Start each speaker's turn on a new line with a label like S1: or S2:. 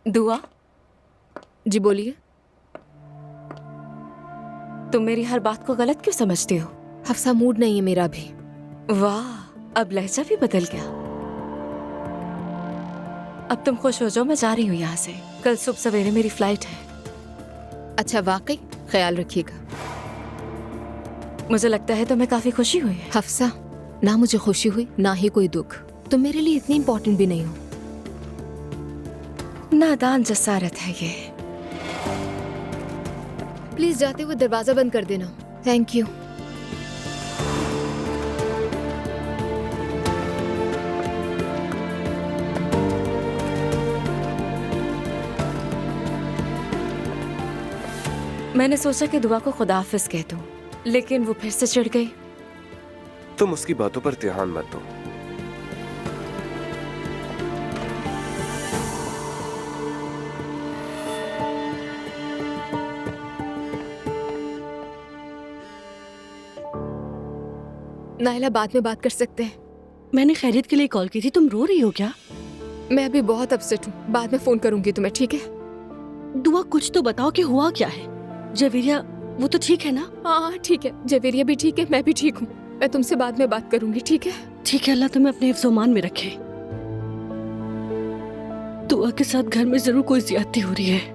S1: दुआ,
S2: जी बोलिए।
S1: तुम मेरी हर बात को गलत क्यों समझती हो?
S2: हफ्सा, मूड नहीं है मेरा भी।
S1: वाह, अब लहजा भी बदल गया। अब तुम खुश हो जाओ, मैं जा रही हूँ यहाँ से। कल सुबह सवेरे मेरी फ्लाइट है।
S2: अच्छा, वाकई? ख्याल रखिएगा।
S1: मुझे लगता है तुम्हें काफी खुशी हुई है।
S2: हफ्सा, ना मुझे खुशी हुई ना ही कोई दुख। तुम मेरे लिए इतनी इंपॉर्टेंट भी नहीं हो।
S1: नादान जसारत है ये।
S2: प्लीज जाते हुए दरवाजा बंद कर देना। Thank you.
S1: मैंने सोचा कि दुआ को खुदा हाफिज कह दूं, लेकिन वो फिर से चिढ़ गई।
S3: तुम उसकी बातों पर ध्यान मत दो।
S2: नायला, बाद में बात कर सकते हैं।
S4: मैंने खैरियत के लिए कॉल की थी। तुम रो रही हो क्या?
S2: मैं अभी बहुत अपसेट हूँ, बाद में फोन करूंगी तुम्हें, ठीक है?
S4: दुआ, कुछ तो बताओ कि हुआ क्या है। जवेरिया वो तो ठीक है ना?
S2: हाँ ठीक है, जवेरिया भी ठीक है, मैं भी ठीक हूँ। मैं तुमसे बाद में बात करूंगी, ठीक है?
S4: ठीक है, अल्लाह तुम्हें अपने हिफ्ज़-ओ-मान में रखे। दुआ के साथ घर में जरूर कोई ज्यादती हो रही है।